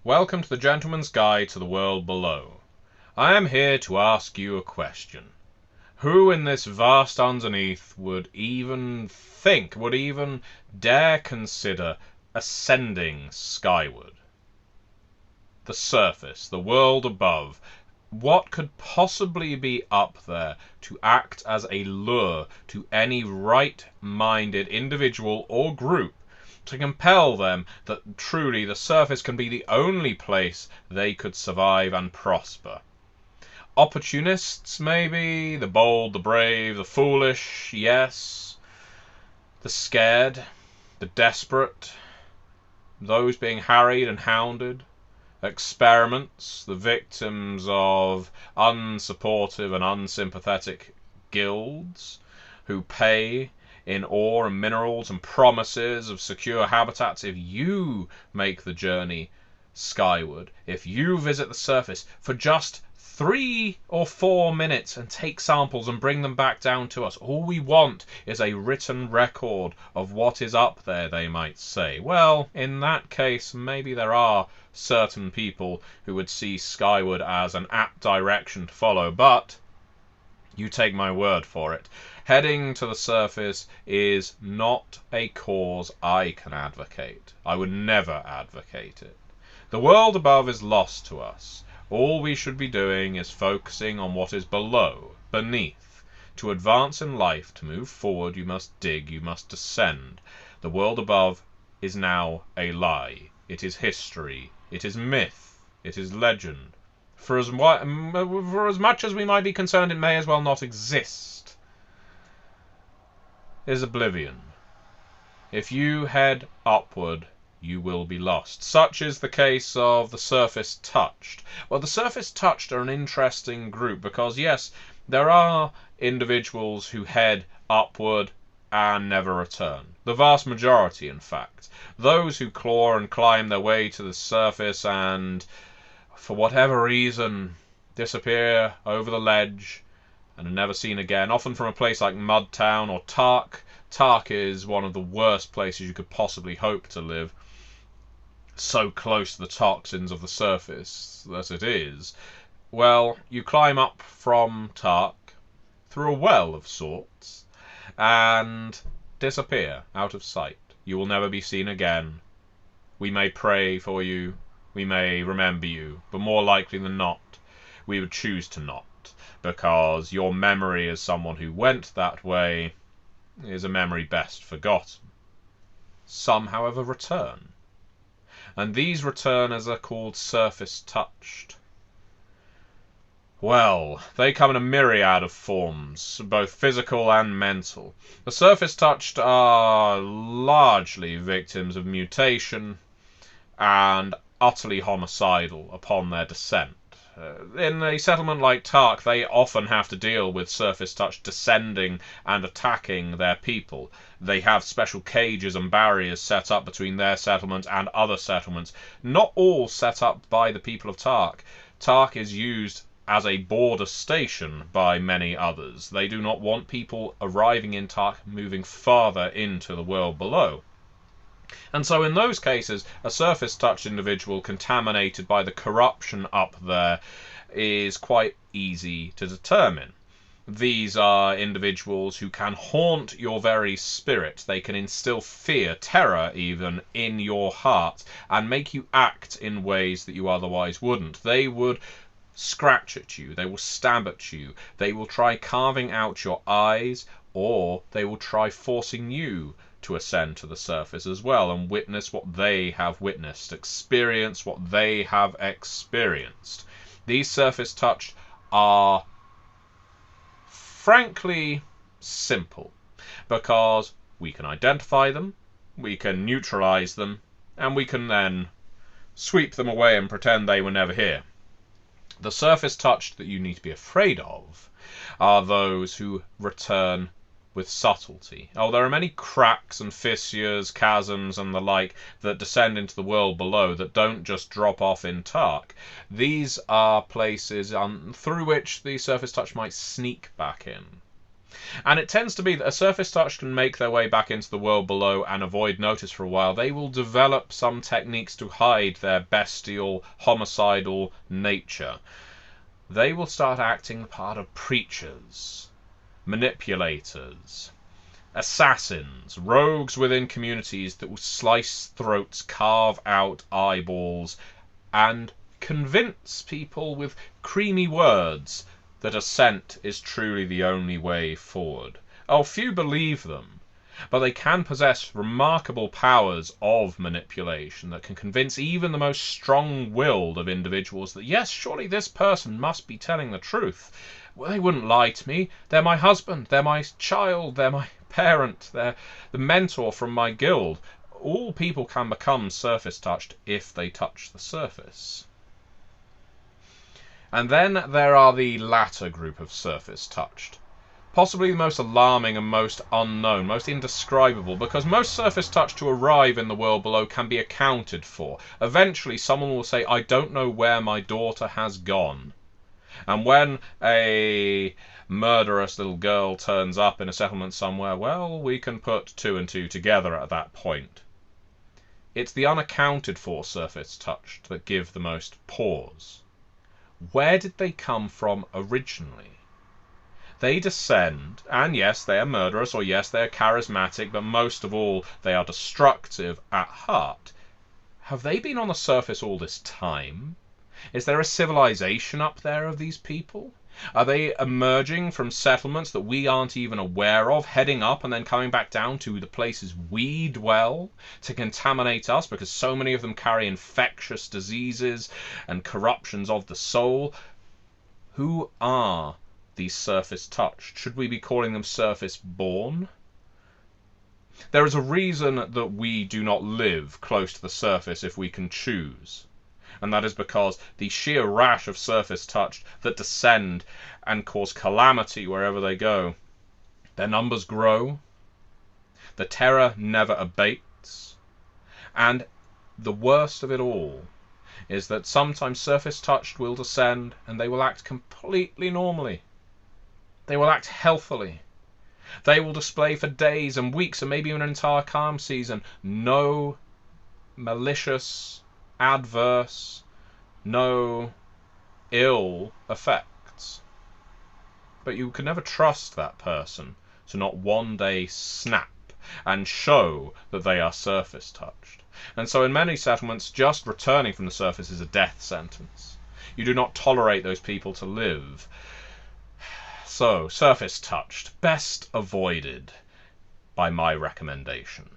Welcome to the Gentleman's Guide to the World Below. I am here to ask you a question. Who in this vast underneath would even dare consider ascending skyward? The surface, the world above. What could possibly be up there to act as a lure to any right-minded individual or group, to compel them that truly the surface can be the only place they could survive and prosper? Opportunists, maybe, the bold, the brave, the foolish, yes, the scared, the desperate, those being harried and hounded, experiments, the victims of unsupportive and unsympathetic guilds who pay in ore and minerals and promises of secure habitats if you make the journey skyward, if you visit the surface for just 3 or 4 minutes and take samples and bring them back down to us. All we want is a written record of what is up there, they might say. Well, in that case, maybe there are certain people who would see skyward as an apt direction to follow, but you take my word for it. Heading to the surface is not a cause I can advocate. I would never advocate it. The world above is lost to us. All we should be doing is focusing on what is below, beneath. To advance in life, to move forward, you must dig, you must descend. The world above is now a lie. It is history. It is myth. It is legend. For as much as we might be concerned, it may as well not exist. It is oblivion. If you head upward, you will be lost. Such is the case of the surface touched. Well, the surface touched are an interesting group because, yes, there are individuals who head upward and never return. The vast majority, in fact. Those who claw and climb their way to the surface and, for whatever reason, disappear over the ledge and are never seen again, often from a place like Mudtown or Tark. Tark is one of the worst places you could possibly hope to live. So close to the toxins of the surface that it is. Well, you climb up from Tark through a well of sorts and disappear out of sight. You will never be seen again. We may pray for you, we may remember you, but more likely than not, we would choose to not, because your memory as someone who went that way is a memory best forgotten. Some, however, return. And these returners are called surface touched. Well, they come in a myriad of forms, both physical and mental. The surface touched are largely victims of mutation and utterly homicidal upon their descent. In a settlement like Tark, they often have to deal with surface touch descending and attacking their people. They have special cages and barriers set up between their settlement and other settlements, not all set up by the people of Tark. Tark is used as a border station by many others. They do not want people arriving in Tark moving farther into the world below. And so in those cases, a surface-touched individual contaminated by the corruption up there is quite easy to determine. These are individuals who can haunt your very spirit. They can instill fear, terror even, in your heart and make you act in ways that you otherwise wouldn't. They would scratch at you, they will stab at you, they will try carving out your eyes, or they will try forcing you to ascend to the surface as well and witness what they have witnessed, experience what they have experienced. These surface touched are frankly simple because we can identify them, we can neutralize them, and we can then sweep them away and pretend they were never here. The surface touched that you need to be afraid of are those who return with subtlety. Oh, there are many cracks and fissures, chasms and the like that descend into the world below that don't just drop off in Tark. These are places through which the surface touch might sneak back in. And it tends to be that a surface touch can make their way back into the world below and avoid notice for a while. They will develop some techniques to hide their bestial, homicidal nature. They will start acting the part of preachers, manipulators, assassins, rogues within communities that will slice throats, carve out eyeballs, and convince people with creamy words that assent is truly the only way forward. Oh, few believe them, but they can possess remarkable powers of manipulation that can convince even the most strong-willed of individuals that, yes, surely this person must be telling the truth. Well, they wouldn't lie to me. They're my husband, they're my child, they're my parent, they're the mentor from my guild. All people can become surface-touched if they touch the surface. And then there are the latter group of surface-touched. Possibly the most alarming and most unknown, most indescribable, because most surface-touched to arrive in the world below can be accounted for. Eventually someone will say, I don't know where my daughter has gone. And when a murderous little girl turns up in a settlement somewhere, well, we can put two and two together at that point. It's the unaccounted for surface-touched that give the most pause. Where did they come from originally? They descend, and yes, they are murderous, or yes, they are charismatic, but most of all, they are destructive at heart. Have they been on the surface all this time? Is there a civilization up there of these people? Are they emerging from settlements that we aren't even aware of, heading up and then coming back down to the places we dwell to contaminate us because so many of them carry infectious diseases and corruptions of the soul? Who are these surface-touched? Should we be calling them surface-born? There is a reason that we do not live close to the surface if we can choose. And that is because the sheer rash of surface-touched that descend and cause calamity wherever they go, their numbers grow, the terror never abates, and the worst of it all is that sometimes surface-touched will descend and they will act completely normally. They will act healthily. They will display for days and weeks and maybe even an entire calm season no malicious, adverse, no ill effects. But you can never trust that person to not one day snap and show that they are surface-touched. And so in many settlements, just returning from the surface is a death sentence. You do not tolerate those people to live. So, surface-touched, best avoided by my recommendation.